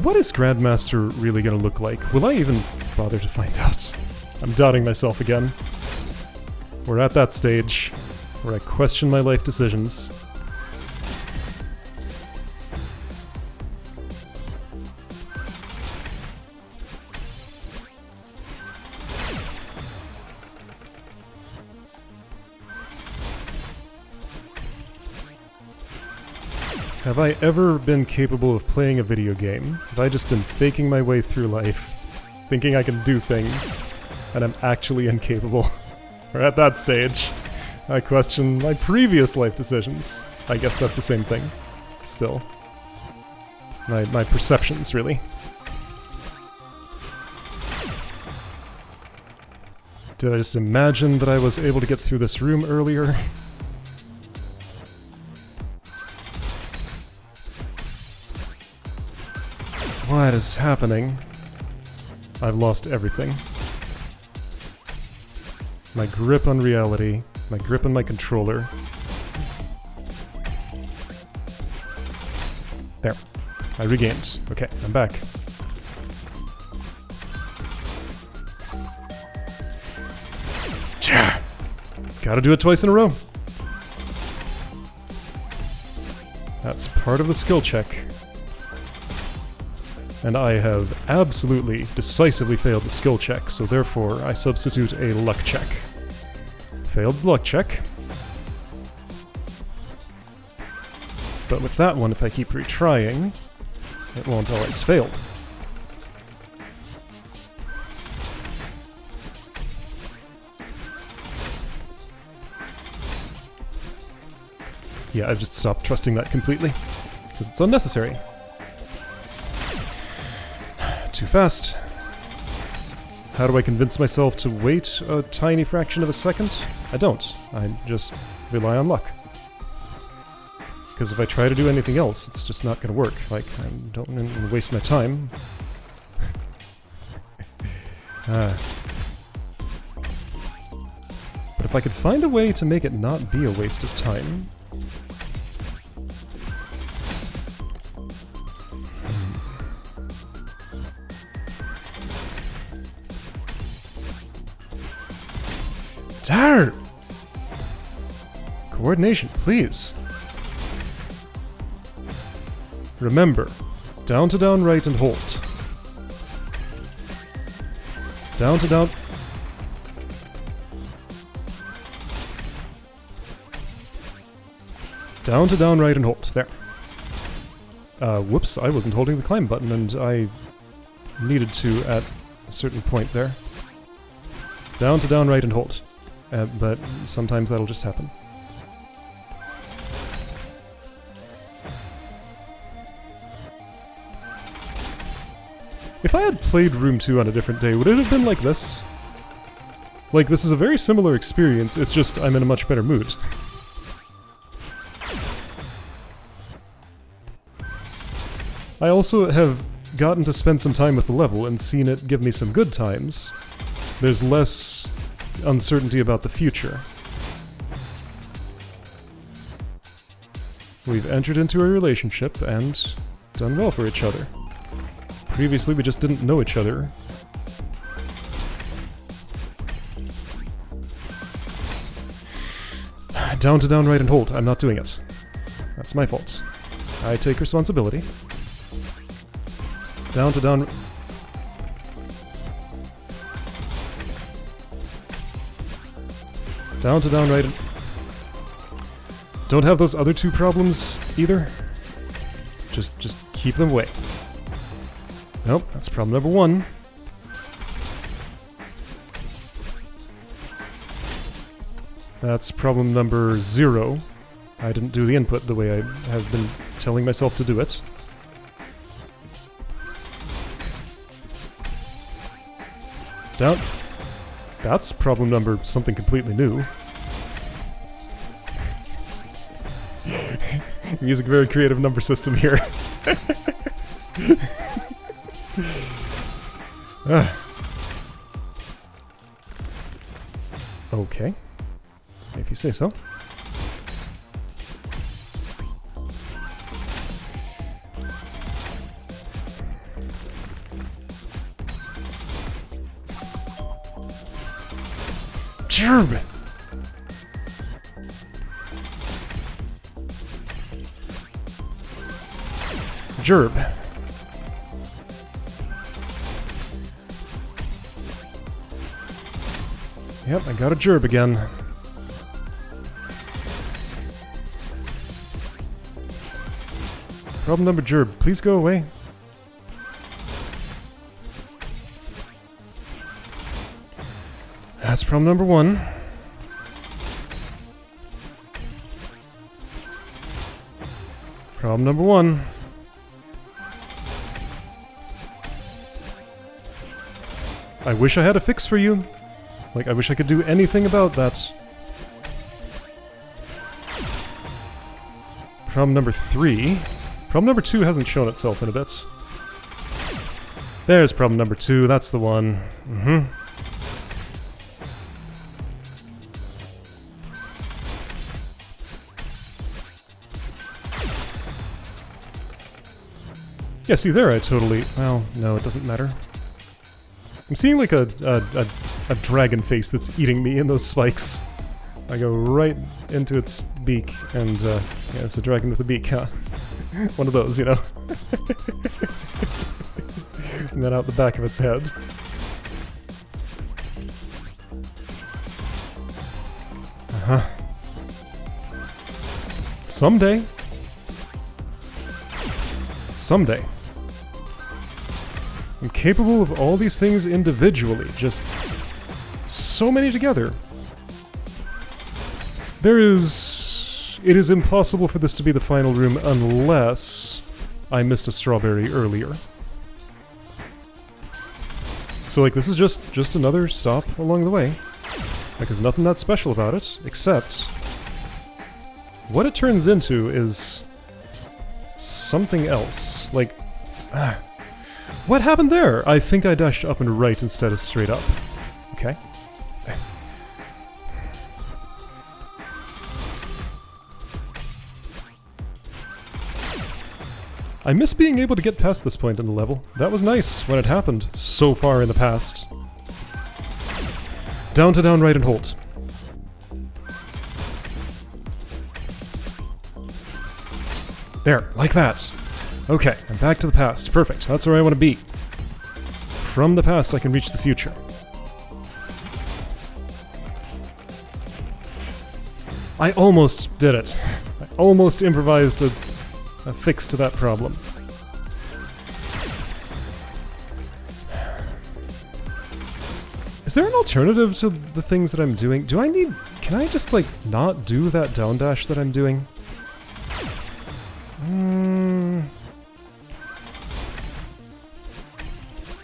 What is Grandmaster really gonna look like? Will I even bother to find out? I'm doubting myself again. We're at that stage where I question my life decisions. Have I ever been capable of playing a video game? Have I just been faking my way through life, thinking I can do things, and I'm actually incapable? We're at that stage. I question my previous life decisions. I guess that's the same thing. Still. My perceptions, really. Did I just imagine that I was able to get through this room earlier? What is happening? I've lost everything. My grip on reality, my grip on my controller. There. I regained. Okay, I'm back. Tcha! Gotta do it twice in a row. That's part of the skill check. And I have absolutely, decisively failed the skill check, so therefore I substitute a luck check. Failed the luck check. But with that one, if I keep retrying, it won't always fail. Yeah, I've just stopped trusting that completely, because it's unnecessary. Too fast. How do I convince myself to wait a tiny fraction of a second? I don't. I just rely on luck. Because if I try to do anything else, it's just not going to work. Like, I don't want to waste my time. But if I could find a way to make it not be a waste of time... Dar! Coordination, please. Remember, down to down right and hold. Down to down... Down to down right and hold. There. Whoops, I wasn't holding the climb button and I needed to at a certain point there. Down to down right and hold. But sometimes that'll just happen. If I had played Room 2 on a different day, would it have been like this? Like, this is a very similar experience, it's just I'm in a much better mood. I also have gotten to spend some time with the level and seen it give me some good times. There's less uncertainty about the future. We've entered into a relationship and done well for each other. Previously, we just didn't know each other. Down to down, right, and hold. I'm not doing it. That's my fault. I take responsibility. Down to down... Down to down, right, and... Don't have those other two problems, either. Just keep them away. Nope, that's problem number one. That's problem number 0. I didn't do the input the way I have been telling myself to do it. Down. That's problem number something completely new. I'm using a very creative number system here. Okay. If you say so. Gerb! Gerb. Yep, I got a gerb again. Problem number gerb, please go away. That's problem number 1. Problem number 1. I wish I had a fix for you. Like, I wish I could do anything about that. Problem number 3. Problem number 2 hasn't shown itself in a bit. There's problem number 2, that's the one. Yeah, see there I totally... Well, no, it doesn't matter. I'm seeing like a dragon face that's eating me in those spikes. I go right into its beak, and yeah, it's a dragon with a beak, huh? One of those, you know? And then out the back of its head. Someday. Someday. I'm capable of all these things individually, just so many together. It is impossible for this to be the final room unless I missed a strawberry earlier. So like this is just another stop along the way. Like there's nothing that special about it, except what it turns into is something else. Like, what happened there? I think I dashed up and right instead of straight up. Okay. I miss being able to get past this point in the level. That was nice when it happened so far in the past. Down to down, right, and hold. There, like that. Okay, I'm back to the past. Perfect, that's where I want to be. From the past, I can reach the future. I almost did it. I almost improvised a fix to that problem. Is there an alternative to the things that I'm doing? Do I need... Can I just, like, not do that down dash that I'm doing?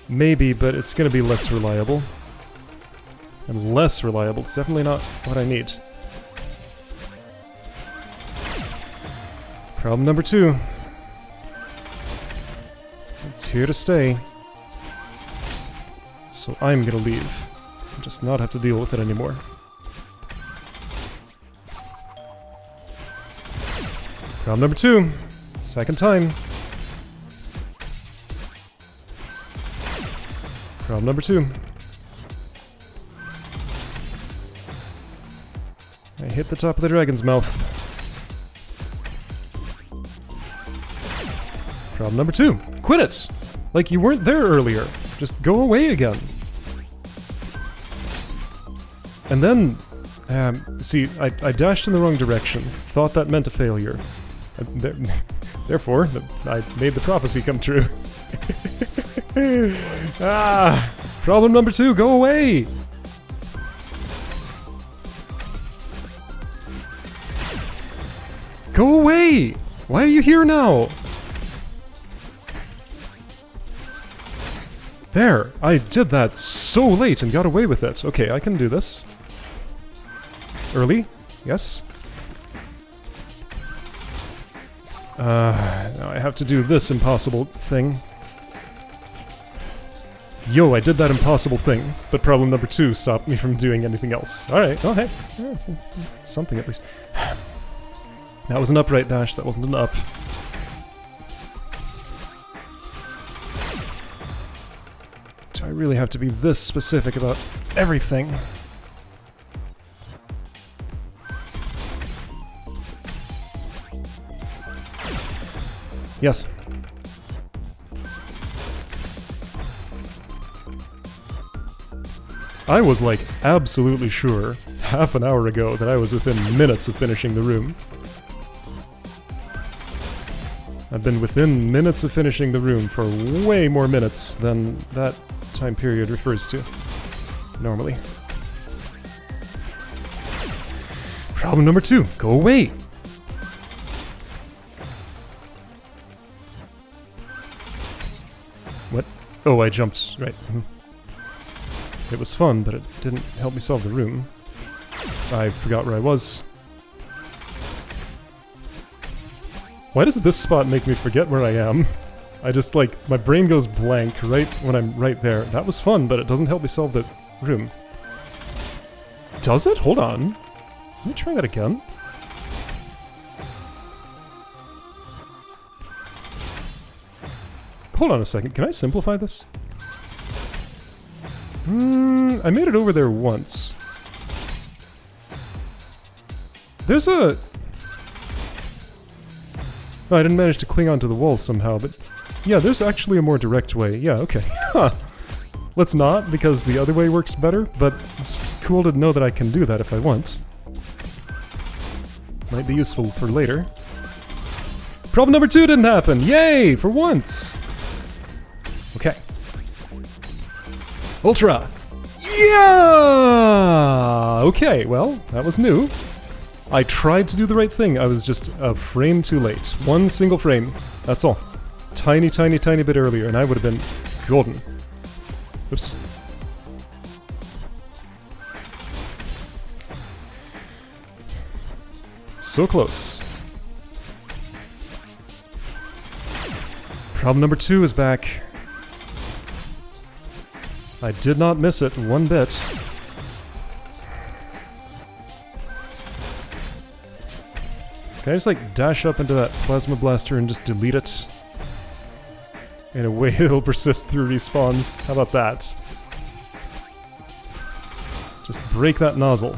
Maybe, but it's gonna be less reliable. And less reliable. It's definitely not what I need. Problem number 2. It's here to stay. So I'm gonna leave. And just not have to deal with it anymore. Problem number 2. Second time. Problem number 2. I hit the top of the dragon's mouth. Problem number 2. Quit it! Like you weren't there earlier. Just go away again. And then, see, I dashed in the wrong direction. Thought that meant a failure. Therefore, I made the prophecy come true. Problem number 2, go away! Go away! Why are you here now? There! I did that so late and got away with it. Okay, I can do this. Early? Yes. Now I have to do this impossible thing. Yo, I did that impossible thing, but problem number 2 stopped me from doing anything else. Alright, well hey, yeah, it's something at least. That was an upright dash, that wasn't an up. Do I really have to be this specific about everything? Yes. I was like absolutely sure half an hour ago that I was within minutes of finishing the room. I've been within minutes of finishing the room for way more minutes than that time period refers to normally. Problem number 2, go away! What? Oh, I jumped, right. It was fun, but it didn't help me solve the room. I forgot where I was. Why does this spot make me forget where I am? I just, like, my brain goes blank right when I'm right there. That was fun, but it doesn't help me solve the room. Does it? Hold on. Let me try that again. Hold on a second, can I simplify this? I made it over there once. There's a... Oh, I didn't manage to cling onto the wall somehow, but... Yeah, there's actually a more direct way. Yeah, okay. Let's not, because the other way works better, but it's cool to know that I can do that if I want. Might be useful for later. Problem number 2 didn't happen! Yay! For once! Okay. Ultra! Yeah! Okay, well, that was new. I tried to do the right thing, I was just a frame too late. One single frame, that's all. Tiny, tiny, tiny bit earlier, and I would have been golden. Oops. So close. Problem number 2 is back. I did not miss it one bit. Can I just like dash up into that plasma blaster and just delete it? In a way it'll persist through respawns. How about that? Just break that nozzle.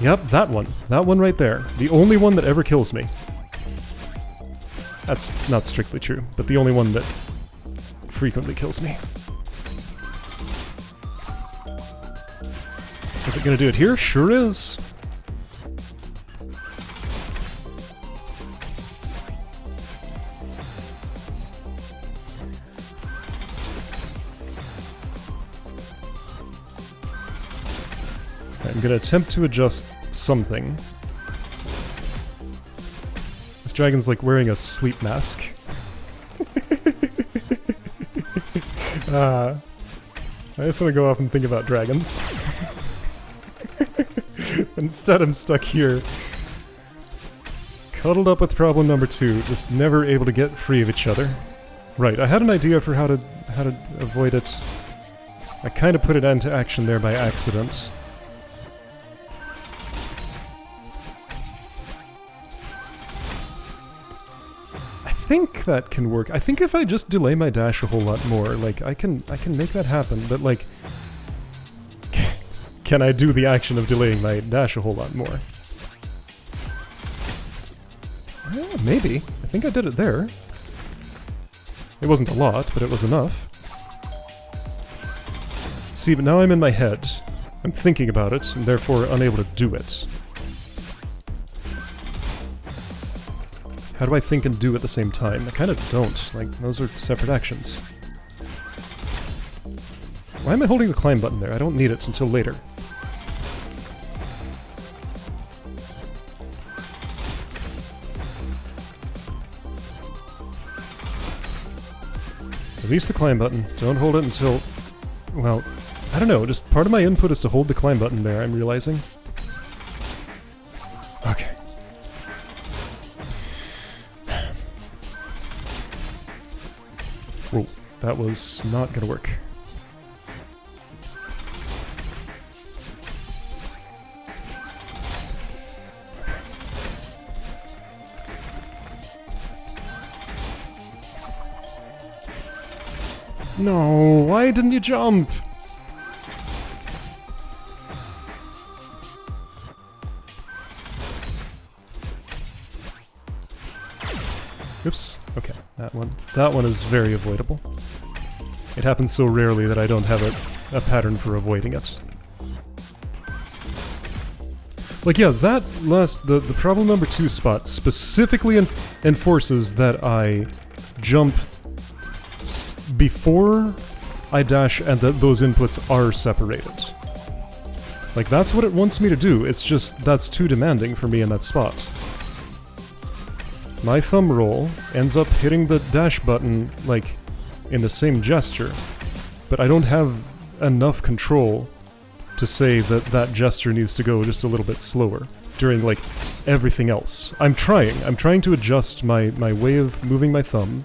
Yep, that one. That one right there. The only one that ever kills me. That's not strictly true, but the only one that frequently kills me. Is it gonna do it here? Sure is! I'm gonna attempt to adjust something. This dragon's like wearing a sleep mask. I just want to go off and think about dragons. Instead I'm stuck here. Cuddled up with problem number 2, just never able to get free of each other. Right, I had an idea for how to avoid it. I kind of put it into action there by accident. think that can work. I think if I just delay my dash a whole lot more, like, I can make that happen, but, like... Can I do the action of delaying my dash a whole lot more? Yeah, maybe. I think I did it there. It wasn't a lot, but it was enough. See, but now I'm in my head. I'm thinking about it, and therefore unable to do it. How do I think and do at the same time? I kind of don't. Like, those are separate actions. Why am I holding the climb button there? I don't need it until later. Release the climb button. Don't hold it until... Well, I don't know. Just part of my input is to hold the climb button there, I'm realizing. Okay. Whoa, that was not gonna work. No, why didn't you jump? Oops. Okay, that one is very avoidable. It happens so rarely that I don't have a pattern for avoiding it. Like, yeah, that last... The problem number 2 spot specifically enforces that I jump before I dash and that those inputs are separated. Like, that's what it wants me to do, it's just that's too demanding for me in that spot. My thumb roll ends up hitting the dash button, like, in the same gesture, but I don't have enough control to say that that gesture needs to go just a little bit slower during, like, everything else. I'm trying to adjust my way of moving my thumb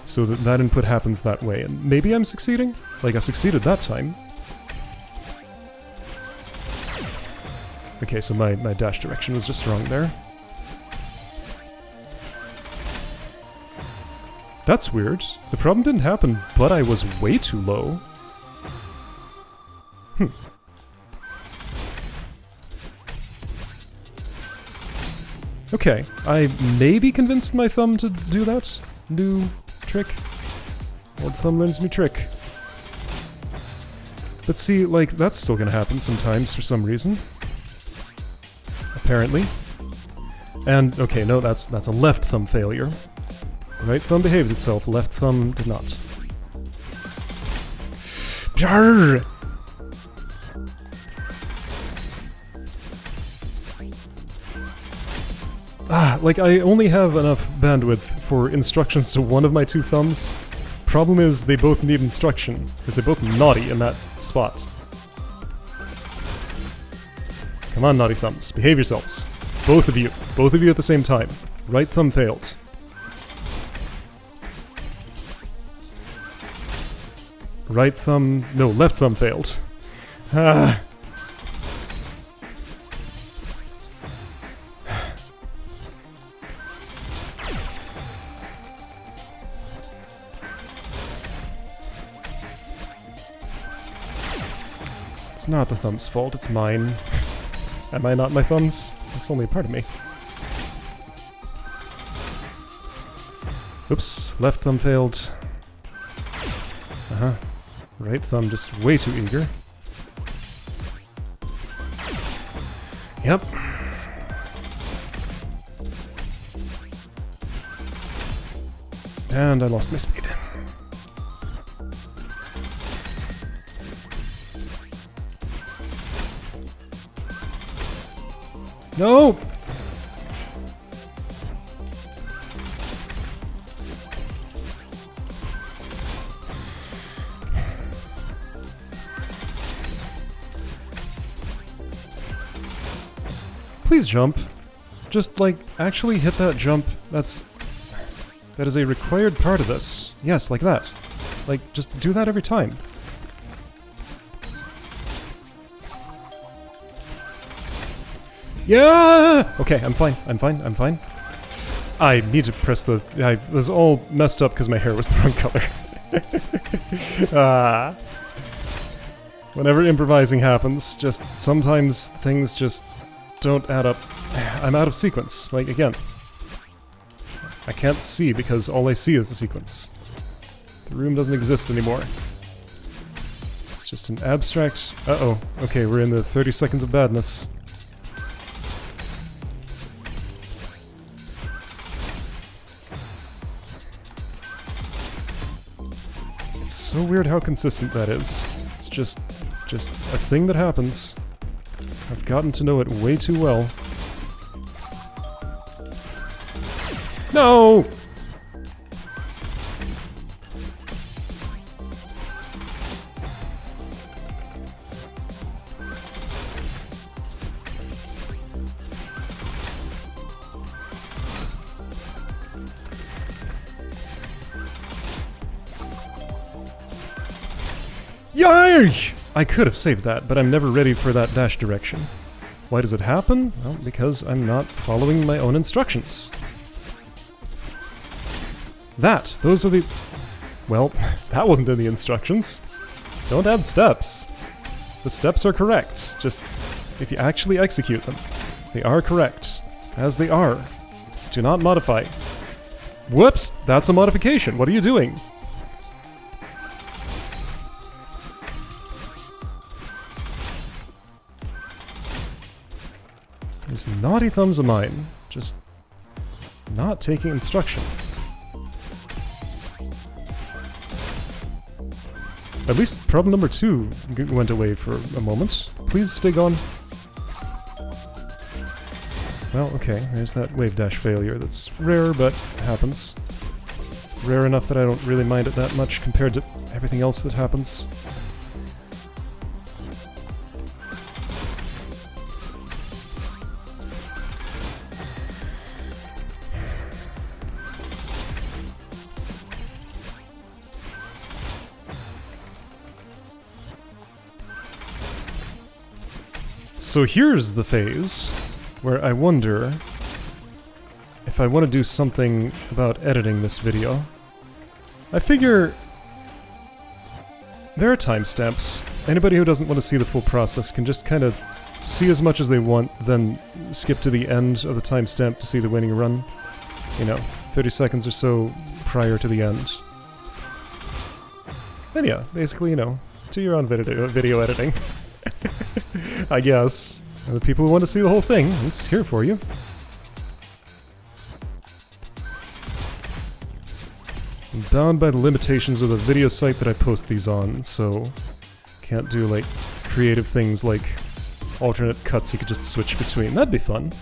so that that input happens that way, and maybe I'm succeeding? Like, I succeeded that time. Okay, so my dash direction was just wrong there. That's weird. The problem didn't happen, but I was way too low. Okay, I maybe convinced my thumb to do that new trick. Old thumb learns new trick. But see, like, that's still gonna happen sometimes for some reason. Apparently. And, okay, no, that's a left thumb failure. Right thumb behaved itself, left thumb did not. Bjarr! Like, I only have enough bandwidth for instructions to one of my 2 thumbs. Problem is, they both need instruction, because they're both naughty in that spot. Come on, naughty thumbs, behave yourselves. Both of you at the same time. Right thumb failed. Right thumb... no, left thumb failed. Ah. It's not the thumb's fault, it's mine. Am I not my thumbs? It's only a part of me. Oops, left thumb failed. Uh-huh. Right thumb just way too eager. Yep. And I lost my speed. No! Please jump. Just, like, actually hit that jump. That is a required part of this. Yes, like that. Like, just do that every time. Yeah! Okay, I'm fine. I need to press the... I was all messed up because my hair was the wrong color. Whenever improvising happens, just sometimes things just don't add up. I'm out of sequence. Like, again. I can't see because all I see is the sequence. The room doesn't exist anymore. It's just an abstract... Uh-oh. Okay, we're in the 30 seconds of badness. It's so weird how consistent that is. It's just a thing that happens. I've gotten to know it way too well. No! Yay! I could have saved that, but I'm never ready for that dash direction. Why does it happen? Well, because I'm not following my own instructions. Those are the... Well, that wasn't in the instructions. Don't add steps. The steps are correct, just if you actually execute them. They are correct, as they are. Do not modify. Whoops! That's a modification. What are you doing? These naughty thumbs of mine, just not taking instruction. At least problem number 2 went away for a moment. Please stay gone. Well, okay, there's that wave dash failure that's rare, but happens. Rare enough that I don't really mind it that much compared to everything else that happens. So here's the phase where I wonder if I want to do something about editing this video. I figure there are timestamps. Anybody who doesn't want to see the full process can just kind of see as much as they want, then skip to the end of the timestamp to see the winning run. You know, 30 seconds or so prior to the end. And yeah, basically, you know, do your own video editing. I guess. And the people who want to see the whole thing, it's here for you. I'm bound by the limitations of the video site that I post these on, so can't do like creative things like alternate cuts you could just switch between. That'd be fun.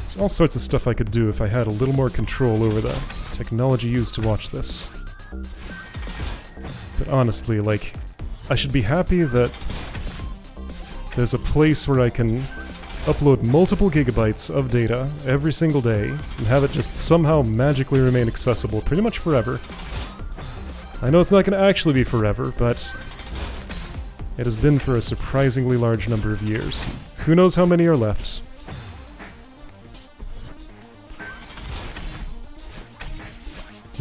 There's all sorts of stuff I could do if I had a little more control over the technology used to watch this. But honestly, like, I should be happy that there's a place where I can upload multiple gigabytes of data every single day and have it just somehow magically remain accessible pretty much forever. I know it's not going to actually be forever, but it has been for a surprisingly large number of years. Who knows how many are left?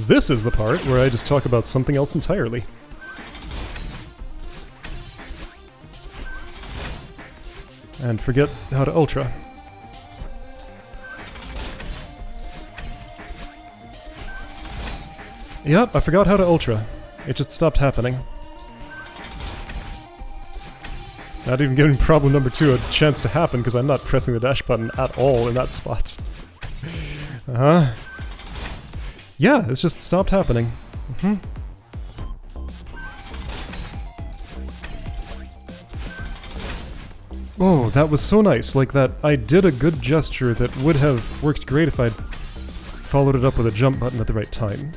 This is the part where I just talk about something else entirely. And forget how to ultra. Yep, I forgot how to ultra. It just stopped happening. Not even giving problem number 2 a chance to happen because I'm not pressing the dash button at all in that spot. Yeah, it's just stopped happening. Oh, that was so nice. Like that, I did a good gesture that would have worked great if I'd followed it up with a jump button at the right time.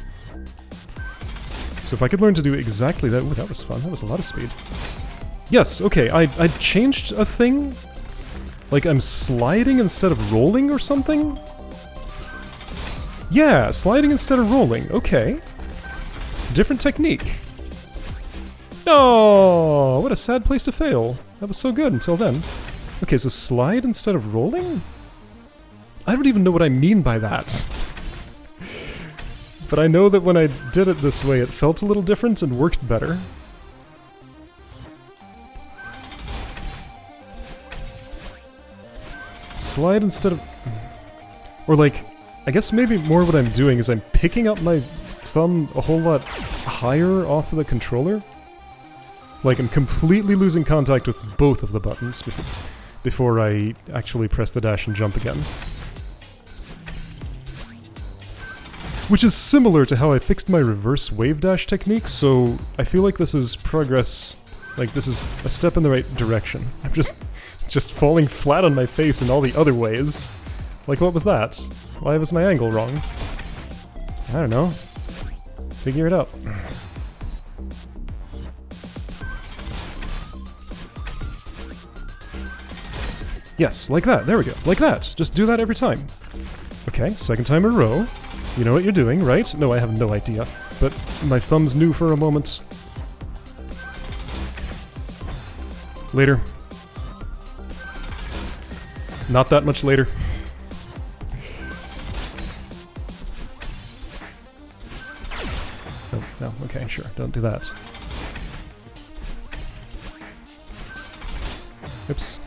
So if I could learn to do exactly that... Ooh, that was fun. That was a lot of speed. Yes, okay, I changed a thing? Like I'm sliding instead of rolling or something? Yeah, sliding instead of rolling. Okay. Different technique. No, what a sad place to fail. That was so good until then. Okay, so slide instead of rolling? I don't even know what I mean by that. But I know that when I did it this way, it felt a little different and worked better. Slide instead of... Or like, I guess maybe more what I'm doing is I'm picking up my thumb a whole lot higher off of the controller. Like I'm completely losing contact with both of the buttons before I actually press the dash and jump again. Which is similar to how I fixed my reverse wave dash technique, so I feel like this is progress, like this is a step in the right direction. I'm just falling flat on my face in all the other ways. Like what was that? Why was my angle wrong? I don't know. Figure it out. Yes, like that, there we go, like that. Just do that every time. Okay, second time in a row. You know what you're doing, right? No, I have no idea. But my thumb's new for a moment. Later. Not that much later. Oh, no, okay, sure, don't do that. Oops.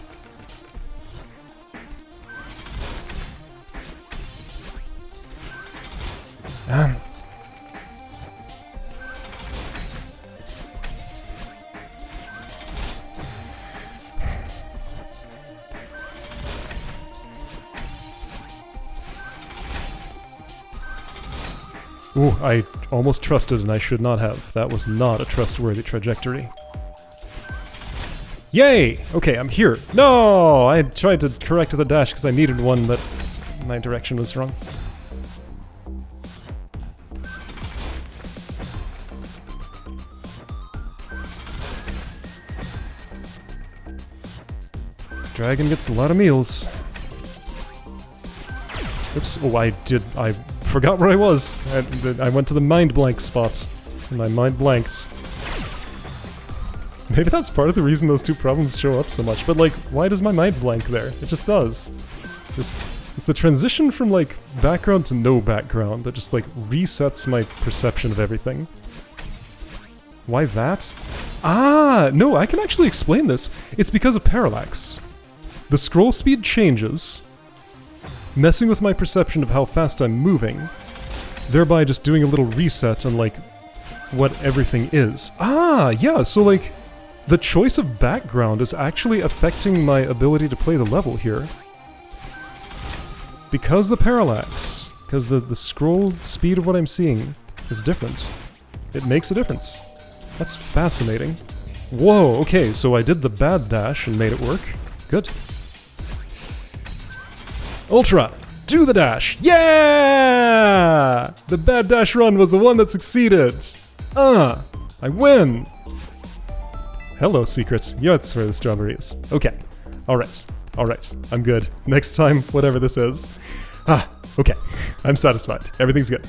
Ooh, I almost trusted and I should not have. That was not a trustworthy trajectory. Yay! Okay, I'm here. No! I tried to correct the dash because I needed one, but my direction was wrong. Dragon gets a lot of meals. Oops, oh I forgot where I was. I went to the mind blank spot, and my mind blanked. Maybe that's part of the reason those two problems show up so much, but like, why does my mind blank there? It just does. It's the transition from like background to no background that just like resets my perception of everything. Why that? Ah, no, I can actually explain this. It's because of parallax. The scroll speed changes, messing with my perception of how fast I'm moving, thereby just doing a little reset on like what everything is. Ah, yeah, so like the choice of background is actually affecting my ability to play the level here. Because the parallax, because the scroll speed of what I'm seeing is different. It makes a difference. That's fascinating. Whoa, okay, so I did the bad dash and made it work. Good. Ultra, do the dash. Yeah! The bad dash run was the one that succeeded. I win. Hello, secret. Yeah, that's where the strawberry is. Okay. Alright. Alright. I'm good. Next time, whatever this is. Okay. I'm satisfied. Everything's good.